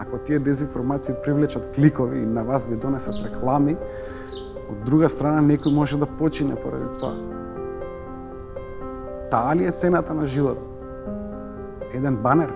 ако тие дезинформации привлечат кликови и на вас ви донесат реклами, од друга страна некој може да почине поради тоа. Таа ли е цената на живот? Еден банер?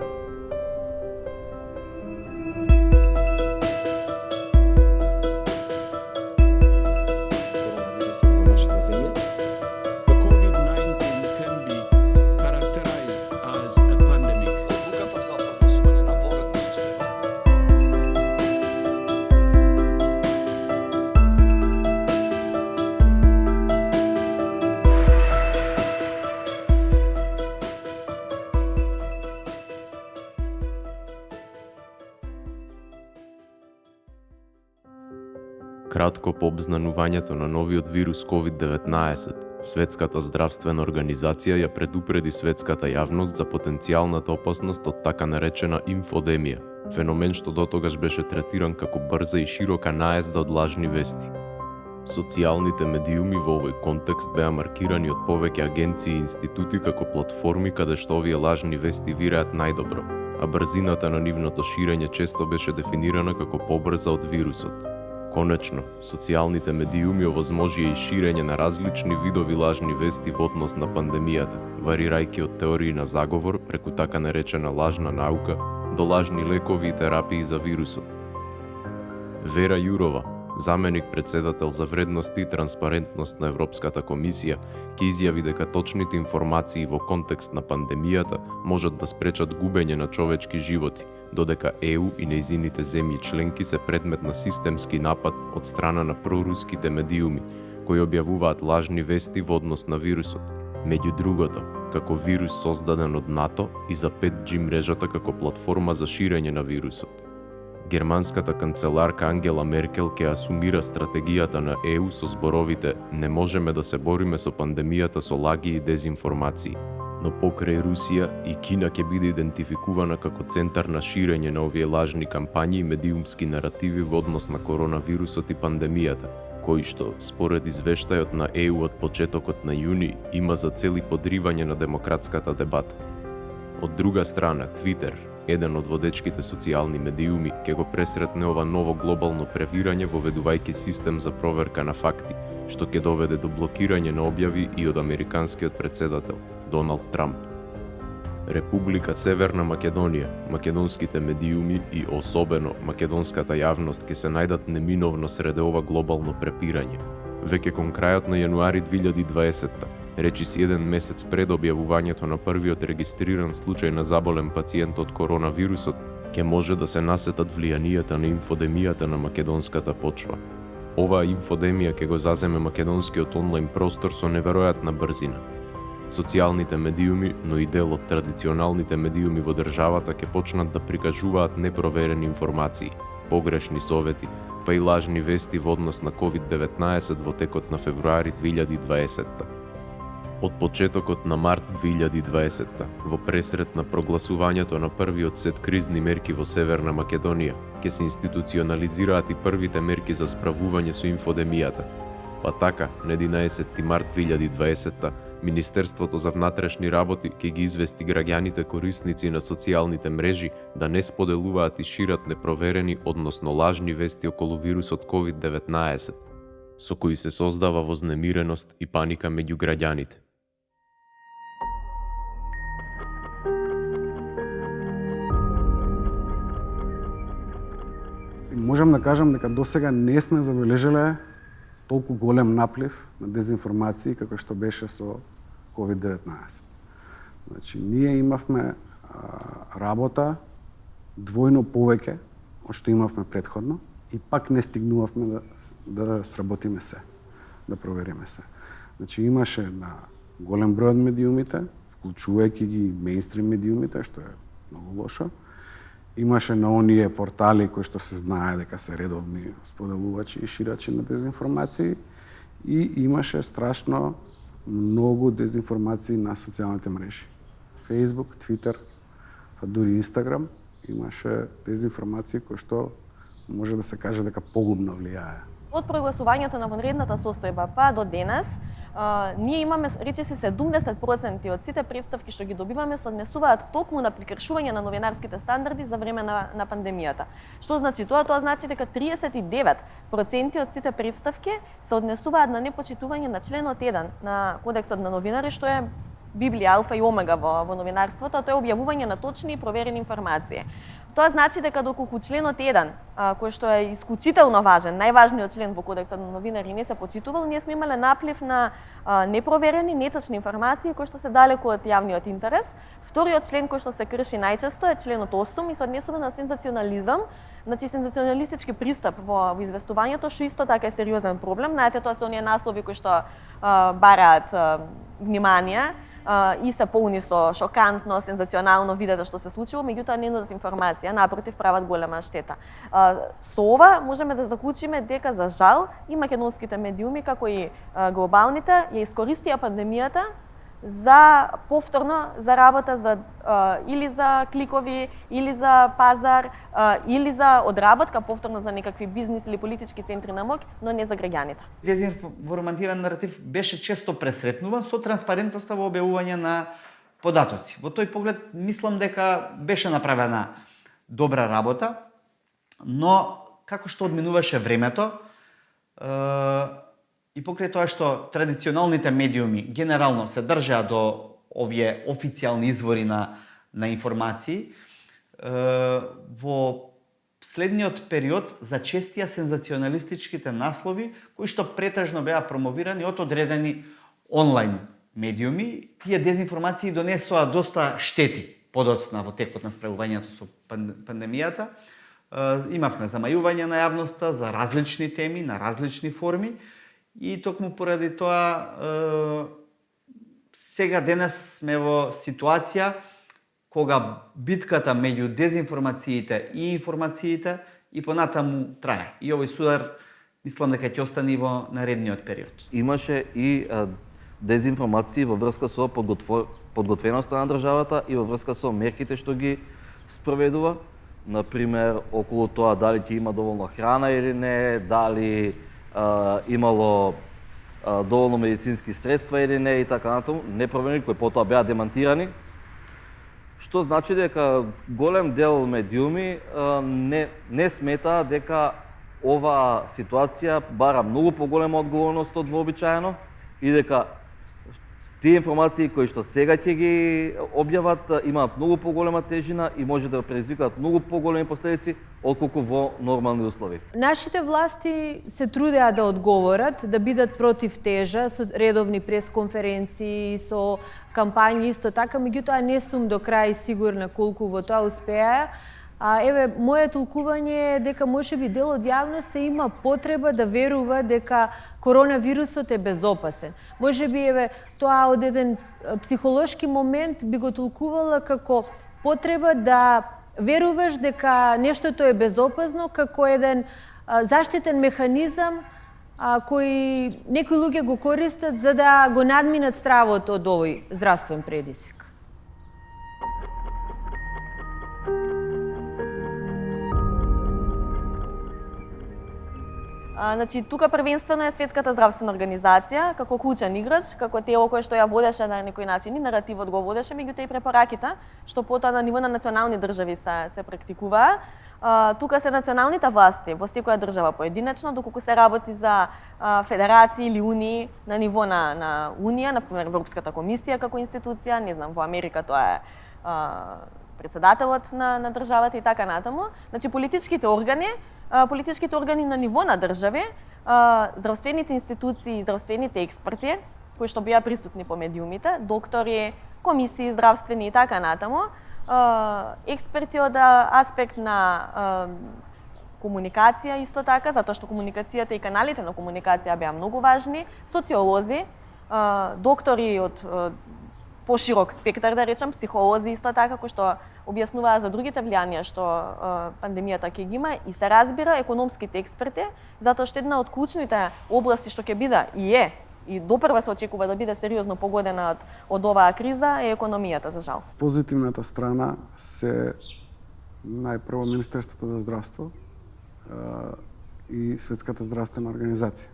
Кратко по обзнанувањето на новиот вирус COVID-19, Светската здравствена организација ја предупреди светската јавност за потенцијалната опасност од така наречена инфодемија, феномен што дотогаш беше третиран како брза и широка наезда од лажни вести. Социјалните медиуми во овој контекст беа маркирани од повеќе агенции и институти како платформи каде што овие лажни вести вираат најдобро, а брзината на нивното ширење често беше дефинирана како побрза од вирусот. Конечно, социјалните медиуми овозможија и ширење на различни видови лажни вести во однос на пандемијата, варирајќи од теории на заговор преку така наречена лажна наука до лажни лекови и терапии за вирусот. Вера Јурова, заменик председател за вредности и транспарентност на Европската комисија, ќе изјави дека точните информации во контекст на пандемијата можат да спречат губење на човечки животи, додека ЕУ и нејзините земји членки се предмет на системски напад од страна на проруските медиуми, кои објавуваат лажни вести во однос на вирусот. Меѓу другото, како вирус создаден од НАТО и за 5G мрежата како платформа за ширење на вирусот. Германската канцеларка Ангела Меркел ќе асумира стратегијата на ЕУ со зборовите "Не можеме да се бориме со пандемијата со лаги и дезинформации", но покрај Русија и Кина ќе биде идентификувана како центар на ширење на овие лажни кампањи и медиумски наративи во однос на коронавирусот и пандемијата, кои што, според извештајот на ЕУ од почетокот на јуни, има за цели подривање на демократската дебата. Од друга страна, Твитер, еден од водечките социјални медиуми, ќе го пресретне ова ново глобално превирање воведувајќи систем за проверка на факти, што ќе доведе до блокирање на објави и од американскиот председател, Доналд Трамп. Република Северна Македонија, македонските медиуми и особено македонската јавност ќе се најдат неминовно среде ова глобално препирање. Веќе кон крајот на јануари 2020, речиси еден месец пред објавувањето на првиот регистриран случај на заболен пациент од коронавирусот, ќе може да се насетат влијанијата на инфодемијата на македонската почва. Оваа инфодемија ќе го заземе македонскиот онлайн простор со неверојатна брзина. Социјалните медиуми, но и дел од традиционалните медиуми во државата ќе почнат да прикажуваат непроверени информации, погрешни совети, па и лажни вести во однос на COVID-19 во текот на февруари 2020. Од почетокот на март 2020, во пресрет на прогласувањето на првиот сет кризни мерки во Северна Македонија, ќе се институционализираат и првите мерки за справување со инфодемијата. Па така, на 11 март 2020, Министерството за внатрешни работи ќе ги извести граѓаните корисници на социјалните мрежи да не споделуваат и шират непроверени, односно лажни вести околу вирусот COVID-19, со кои се создава вознемиреност и паника меѓу граѓаните. Можам да кажам дека досега не сме забележале толку голем наплив на дезинформации како што беше со COVID-19. Значи, ние имавме работа двојно повеќе од што имавме претходно и пак не стигнувавме да сработиме се, да провериме се. Значи, имаше на голем број од медиумите, вклучувајќи ги мејнстрим медиумите, што е многу лошо. Имаше на оние портали кои што се знае дека се редовни споделувачи и ширачи на дезинформации и имаше страшно многу дезинформации на социјалните мрежи. Facebook, Twitter, па дури Instagram имаше дезинформации кои што може да се каже дека погубно влијае. Од прогласувањето на вонредната состојба па до денес, ние имаме речиси 70% од сите представки што ги добиваме се однесуваат токму на прекршување на новинарските стандарди за време на пандемијата. Што значи тоа? Тоа значи дека 39% од сите представки се однесуваат на непочитување на членот 1 на Кодексот на новинари, што е Библија, алфа и омега во новинарството, а тоа е објавување на точни и проверени информации. Тоа значи дека доколку членот 1, кој што е исклучително важен, најважниот член во Кодексот на новинари не се почитувал, ние сме имале наплив на непроверени, неточни информации кои што се далеку од јавниот интерес. Вториот член кој што се крши најчесто е членот 8 и се однесува на сензационализам, значи сензационалистички пристап во известувањето, што исто така е сериозен проблем. Знаете, тоа се оние наслови кои што бараат внимание и се полни со шокантно, сензационално видете што се случило, меѓутоа не нудат информација, напротив прават голема штета. Со ова можеме да заклучиме дека за жал и македонските медиуми како и глобалните ја искористија пандемијата за повторно за работа за или за кликови, или за пазар, или за одработка повторно за некакви бизнис или политички центри на моќ, но не за граѓаните. Дезинформативен наратив беше често пресретнуван со транспарентноста во објавување на податоци. Во тој поглед мислам дека беше направена добра работа, но како што одминуваше времето, и покрај тоа што традиционалните медиуми генерално се држаа до овие официјални извори на информации, во следниот период зачестија сензационалистичките наслови кои што претежно беа промовирани од одредени онлайн медиуми. Тие дезинформации донесоа доста штети подоцна во текот на справувањето со пандемијата. Имавме замајување на јавноста за различни теми, на различни форми. И токму поради тоа сега денес сме во ситуација кога битката меѓу дезинформациите и информациите и понатаму трае. И овој судар мислам дека ќе остане во наредниот период. Имаше и дезинформации во врска со подготвеноста на државата и во врска со мерките што ги спроведува. Например, околу тоа дали ќе има доволно храна или не, дали имало доволно медицински средства или не и така натаму, непроверени кои потоа беа демантирани. Што значи дека голем дел медиуми не сметаа дека ова ситуација бара многу поголема одговорност од вообичаено и дека тие информации кои што сега ќе ги објават имаат многу поголема тежина и може да предизвикаат многу поголеми последици отколку во нормални услови. Нашите власти се трудеа да одговорат, да бидат против тежа со редовни пресконференции, со кампањи исто така, меѓутоа не сум до крај сигурна колку во тоа успеа. Еве, моје толкување е дека можеби дел од јавноста има потреба да верува дека коронавирусот е безопасен. Можеби еве тоа од еден психолошки момент би го толкувала како потреба да веруваш дека нештото е безопасно, како еден заштитен механизам кој некои луѓе го користат за да го надминат стравот од овој здравствен предизвик. Значи, тука првенствено е Светската здравствена организација, како клучен играч, како тело кое што ја водеше на некој начин и наративот го водеше, меѓутоа и препораките, што потоа на ниво на национални држави се практикуваа. Тука се националните власти во секоја држава поединечно, доколку се работи за федерации или унии на ниво на унија, например Европската комисија како институција, не знам, во Америка тоа е председателот на државата и така натаму. Значи, политичките органи на ниво на држави, здравствените институции и здравствените експерти, кои што беа присутни по медиумите, доктори, комисии здравствени и така натаму, експерти од аспект на комуникација исто така, затоа што комуникацијата и каналите на комуникација беа многу важни, социолози, доктори од поширок спектар, да речам, психолози исто така, кои што објаснуваа за другите влијанија што пандемијата ќе ги има, и се разбира економските експерти, затоа што една од клучните области што ќе биде и допрва се очекува да биде сериозно погодена од оваа криза е економијата, за жал. Позитивната страна се најпрво Министерството за здравство и Светската здравствена организација.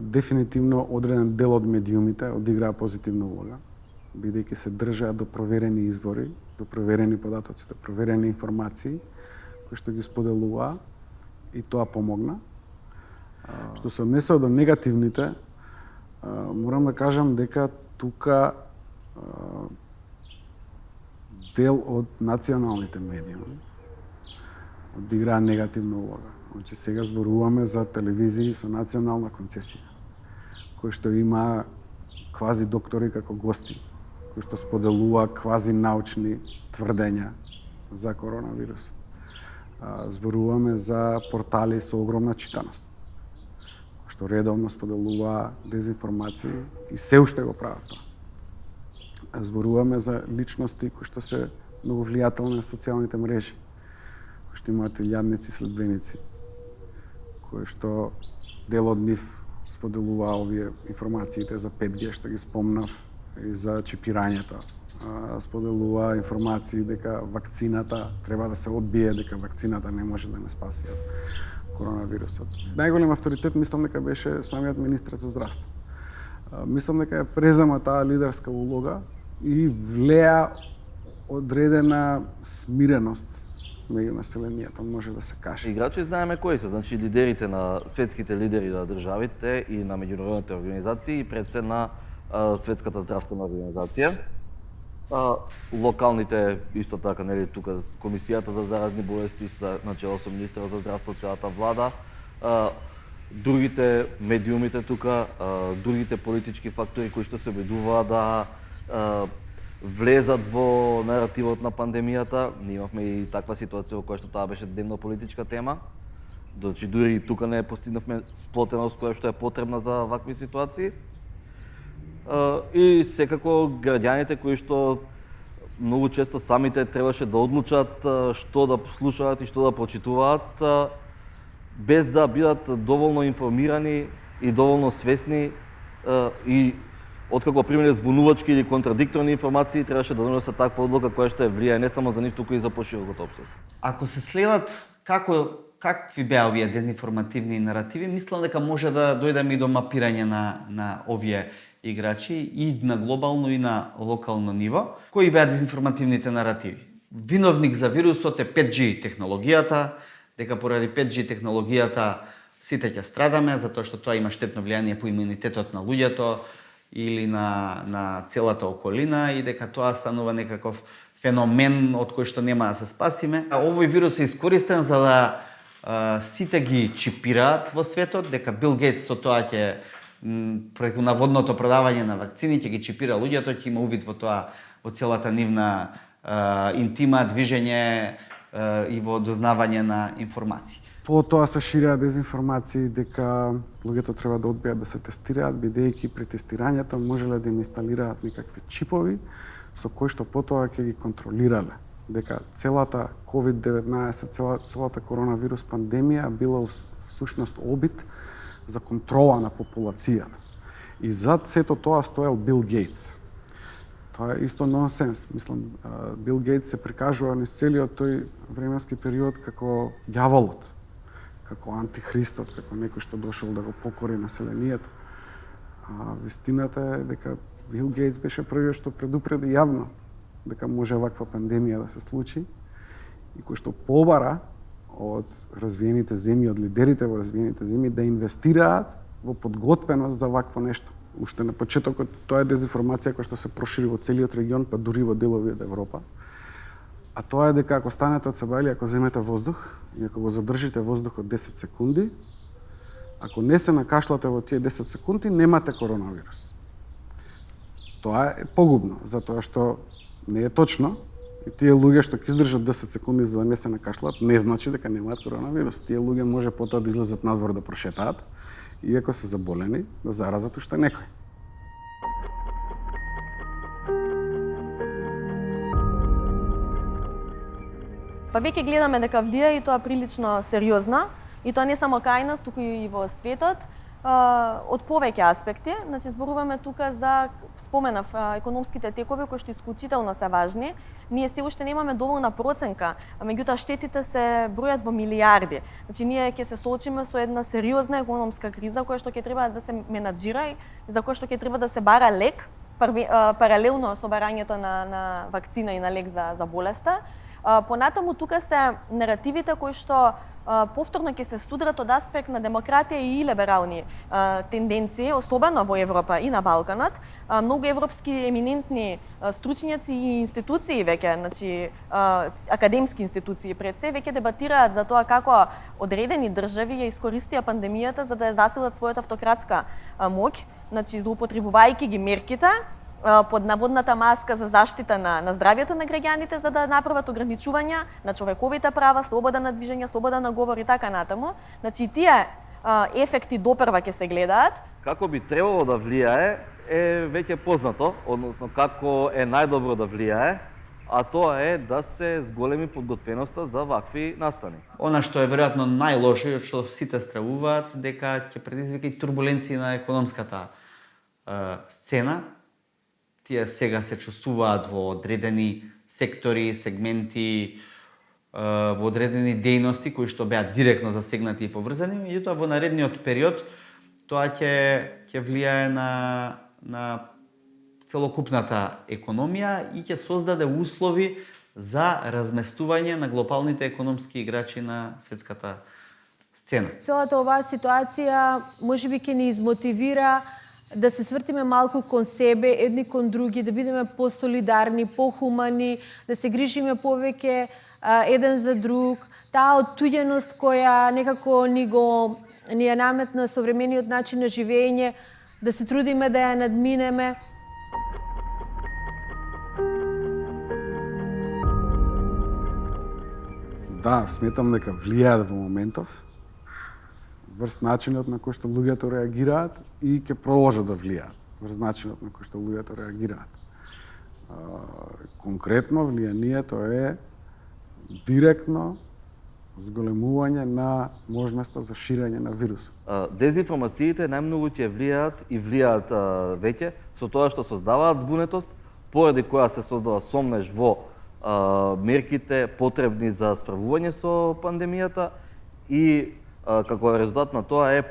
Дефинитивно одреден дел од медиумите одиграа позитивна улога, бидејќи се држаа до проверени извори, до проверени податоци, до проверени информации, кои што ги споделуваа, и тоа помогна. Што се однесува до негативните, морам да кажам дека тука дел од националните медиуми одиграа негативна улога. Значи сега зборуваме за телевизии со национална концесија, кои што има квази доктори како гости, кои што споделува квази научни тврдења за коронавирус. Зборуваме за портали со огромна читаност, кои што редовно споделува дезинформации и се уште го прават тоа. Зборуваме за личности кои што се многу влијателни на социјалните мрежи, кои што имаат илјадници следбеници, кои што дел од нив споделува овие информациите за 5G што ги спомнав и за чипирањето. Споделува информации дека вакцината треба да се одбие, дека вакцината не може да не спаси од коронавирусот. Најголем авторитет мислам дека беше самиот министр за здравство. Мислам дека ја презема таа лидерска улога и влеа одредена смиреност меѓу населението, може да се каже. Играчи знаеме кои се, значи лидерите на светските лидери на државите и на меѓународните организации и пред се на Светската здравствена организација. Локалните исто така, нели, тука Комисијата за заразни болести на чело со министерот за здравство, целата влада, другите медиумите тука, другите политички фактори кои што се обидуваат да влезат во наративот на пандемијата. Ние имавме и таква ситуација во која што таа беше дневно политичка тема. Значи дури и тука не постигнавме сплотеност која што е потребна за вакви ситуации. И секако граѓаните кои што многу често самите требаше да одлучат што да слушаат и што да прочитуваат, без да бидат доволно информирани и доволно свесни, и откако примиле збунувачки или контрадикторни информации, требаше да донесат таква одлука која што е влијае не само за нив, туку и за поширокото општество. Ако се следат какви беа овие дезинформативни наративи, мислам дека може да дојдеме и до мапирање на овие играчи и на глобално и на локално ниво. Кои беа дезинформативните наративи? Виновник за вирусот е 5G технологијата, дека поради 5G технологијата сите ќе страдаме, затоа што тоа има штетно влијание по имунитетот на луѓето или на целата околина и дека тоа станува некаков феномен од кој што нема да се спасиме. Овој вирус е искористен за да сите ги чипираат во светот, дека Бил Гейтс со тоа ќе преку наводното продавање на вакцини ќе ги чипира луѓето, ќе има увид во тоа, во целата нивна интима, движење и во дознавање на информации. По тоа се шираа дезинформации дека луѓето треба да одбијат да се тестираат, бидејќи при тестирањето можеле да им инсталираат некакви чипови со кои што потоа ќе ги контролирале. Дека целата COVID-19, целата коронавирус пандемија била всушност обид за контрола на популацијата. И зад сето тоа стоел Бил Гейтс. Тоа е исто нонсенс. Мислам, Бил Гейтс се прикажува низ целиот тој временски период како ѓаволот, како антихристот, како некој што дошол да го покори населението. Вистината е дека Бил Гейтс беше првиот што предупреди јавно дека може ваква пандемија да се случи и кој што побара од развиените земји, од лидерите во развиените земји да инвестираат во подготвеност за вакво нешто. Уште на почетокот тоа е дезинформација која што се прошири во целиот регион, па дури во делови од Европа. А тоа е дека ако станете од себе или ако земете воздух и ако го задржите воздухот 10 секунди, ако не се накашлате во тие 10 секунди, немате коронавирус. Тоа е погубно, затоа што не е точно. И тие луѓе што ќе издржат 10 секунди за да не се накашлат, не значи дека немаат коронавирус. Тие луѓе може потоа да излезат надвор да прошетаат, иако се заболени, да заразат уште некој. Па веќе гледаме дека влија и тоа прилично сериозно, и тоа не само кај нас, туку и во светот. од повеќе аспекти. Значи зборуваме тука за, споменав, економските текови кои што исклучително се важни. Ние се уште немаме доволна проценка, меѓутоа штетите се бројат во милиарди. Значи ние ќе се соочиме со една сериозна економска криза која што ќе треба да се менаџира и за која што ќе треба да се бара лек паралелно со барањето на вакцина и на лек за болеста. Понатаму тука се наративите кои што повторно ќе се студрат од аспект на демократија и либерални тенденции, особено во Европа и на Балканот. Многу европски еминентни стручњаци и институции веќе, значи академски институции пред се, веќе дебатираат за тоа како одредени држави ја искористија пандемијата за да ја засилат својата автократска моќ, значи злоупотребувајќи ги мерките под наводната маска за заштита на здравјето на граѓаните за да направат ограничувања на човековите права, слобода на движење, слобода на говор и така натаму. Значи тие ефекти допрва ќе се гледаат. Како би требало да влијае е веќе познато, односно како е најдобро да влијае, а тоа е да се зголеми подготвеноста за вакви настани. Она што е веројатно најлошо и што сите стравуваат дека ќе предизвика и турбуленции на економската сцена. Тие сега се чувствуваат во одредени сектори, сегменти, во одредени дејности кои што беа директно засегнати и поврзани, меѓутоа во наредниот период тоа ќе влијае на целокупната економија и ќе создаде услови за разместување на глобалните економски играчи на светската сцена. Целата оваа ситуација можеби ќе ни измотивира да се свртиме малку кон себе, едни кон други, да бидеме посолидарни, похумани, да се грижиме повеќе еден за друг. Таа оттуѓеност која некако ни ја наметна современиот начин на живење, да се трудиме да ја надминеме. Да, сметам дека влијаат во моментов врз начинот на кој што луѓето реагираат и ќе продолжат да влијаат врз начинот на кој што луѓето реагираат. Конкретно влијанието е директно зголемување на можноста за ширење на вирусот. Дезинформациите најмногу ќе влијаат и влијаат веќе со тоа што создаваат збунетост, поради која се создава сомнеж во мерките потребни за справување со пандемијата и како резултат на тоа е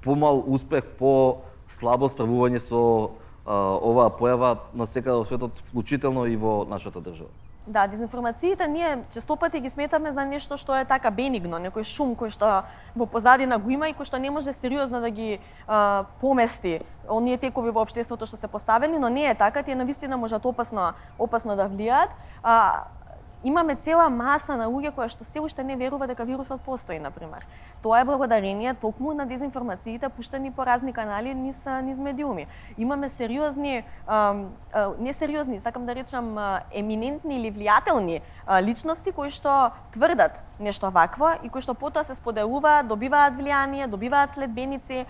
помал успех по слабо справување со оваа појава насекаде во светот, вклучително и во нашата држава. Да, дезинформациите ние честопати ги сметаме за нешто што е така бенигно, некој шум кој што во позадина го има и кој што не може сериозно да ги помести оние текови во општеството што се поставени, но не е така, тие навистина можат опасно да влијаат. Имаме цела маса на луѓе кои што се уште не верува дека вирусот постои, например. Тоа е благодарение токму на дезинформациите пуштани по разни канали низ медиуми. Имаме сериозни, несериозни, сакам да речам, еминентни или влијателни личности кои што тврдат нешто вакво и кои што потоа се споделуваат, добиваат влијание, добиваат следбеници.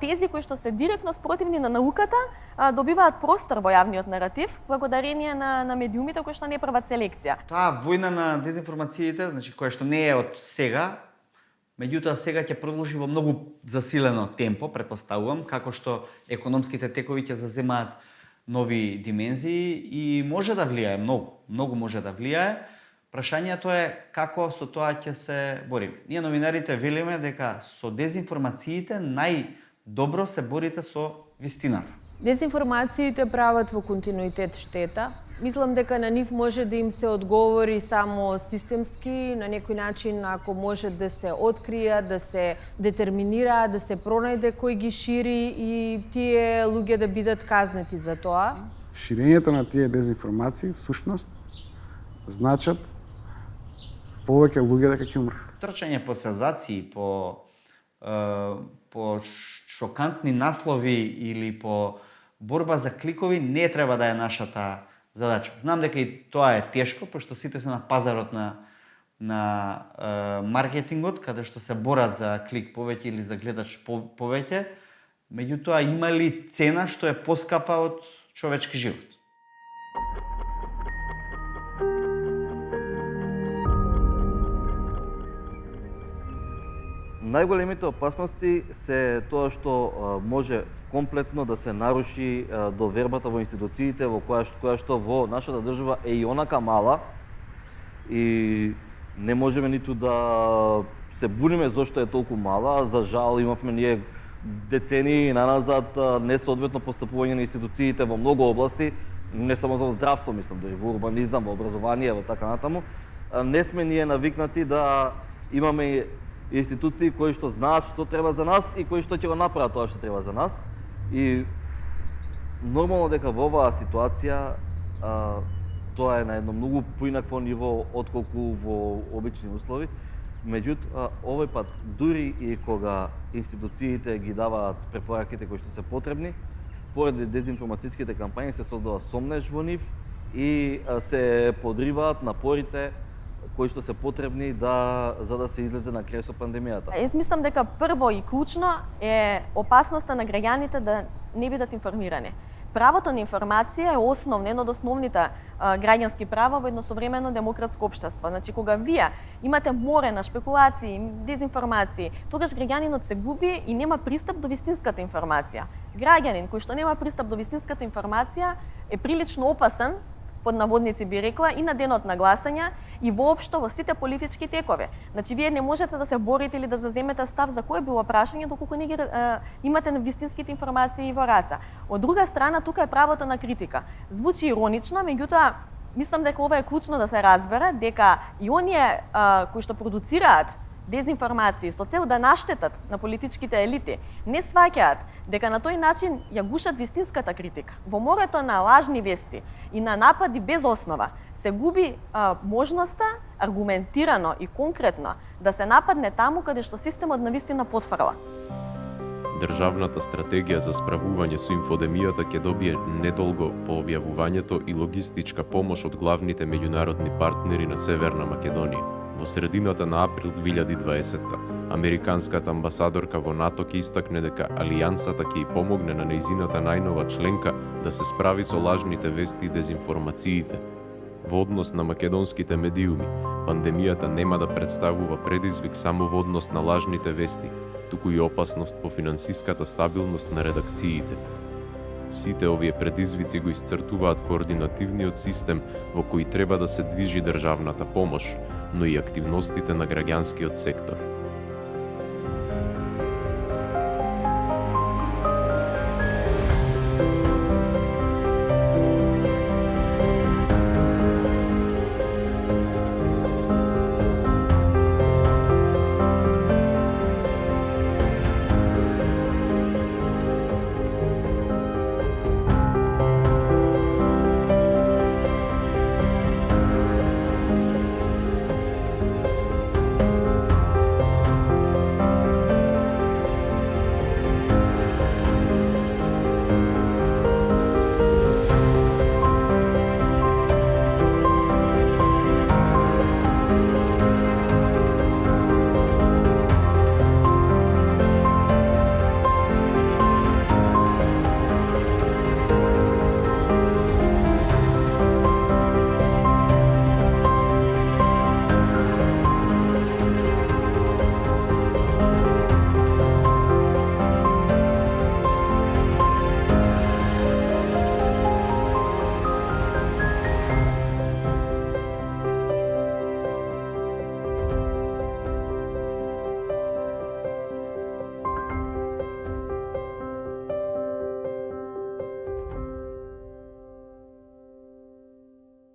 Тези кои што се директно спротивни на науката добиваат простор во јавниот наратив благодарение на медиумите кои што не прават селекција. Таа војна на дезинформациите, значи која што не е од сега, меѓутоа сега ќе продолжи во многу засилено темпо, претпоставувам, како што економските текови ќе заземаат нови димензии и може да влијае многу може да влијае. Прашањето е како со тоа ќе се борим. Ние новинарите велиме дека со дезинформациите најдобро се борите со вистината. Дезинформациите прават во континуитет штета. Мислам дека на нив може да им се одговори само системски, на некој начин ако може да се откријат, да се детерминираат, да се пронајде кој ги шири и тие луѓе да бидат казнети за тоа. Ширењето на тие дезинформации всушност значат повеќе луѓе дека ќе умрат. Трчање по сензации, по шокантни наслови или по борба за кликови не треба да е нашата задача. Знам дека и тоа е тешко, пошто сите се на пазарот на маркетингот, каде што се борат за клик повеќе или за гледач повеќе, меѓутоа има ли цена што е поскапа од човечки живот? Најголемите опасности се тоа што може комплетно да се наруши довербата во институциите во која што во нашата држава е и онака мала и не можеме ниту да се буниме зошто е толку мала, за жал имавме ние децении наназад несоодветно постапување на институциите во многу области, не само за здравство, мислам, дори во урбанизам, во образование, во така натаму. Не сме ние навикнати да имаме институции кои што знаат што треба за нас и кои што ќе го направат тоа што треба за нас. И нормално дека во оваа ситуација тоа е на едно многу поинакво ниво отколку во обични услови. Меѓутоа, овој пат, дури и кога институциите ги даваат препораките кои што се потребни, поради дезинформацијските кампањи се создава сомнеж во нив и се подриваат напорите кои што се потребни за да се излезе на крај со пандемијата. Јас мислам дека прво и клучно е опасноста на граѓаните да не бидат информирани. Правото на информација е основно, едно од основните граѓански права во едно современо демократско општество. Значи, кога вие имате море на шпекулации, дезинформации, тогаш граѓанинот се губи и нема пристап до вистинската информација. Граѓанин кој што нема пристап до вистинската информација е прилично опасен, под наводници би рекла, и на денот на гласање и воопшто во сите политички текови. Значи, вие не можете да се борите или да заземете став за кое било прашање доколку не ги имате вистинските информации во раца. Од друга страна, тука е правото на критика. Звучи иронично, меѓутоа, мислам дека ова е клучно да се разбере, дека и оние кои што продуцираат дезинформации со цел да наштетат на политичките елити, не сваќаат дека на тој начин ја гушат вистинската критика. Во морето на лажни вести и на напади без основа се губи можноста аргументирано и конкретно да се нападне таму каде што системот на вистина потфрла. Државната стратегија за справување со инфодемијата ќе добие недолго по објавувањето и логистичка помош од главните меѓународни партнери на Северна Македонија. Во средината на април 2020-та, американската амбасадорка во НАТО ќе истакне дека Алијансата ќе ја помогне на нејзината најнова членка да се справи со лажните вести и дезинформациите. Во однос на македонските медиуми, пандемијата нема да представува предизвик само во однос на лажните вести, туку и опасност по финансиската стабилност на редакциите. Сите овие предизвици го исцртуваат координативниот систем во кој треба да се движи државната помош, но и активностите на граѓанскиот сектор.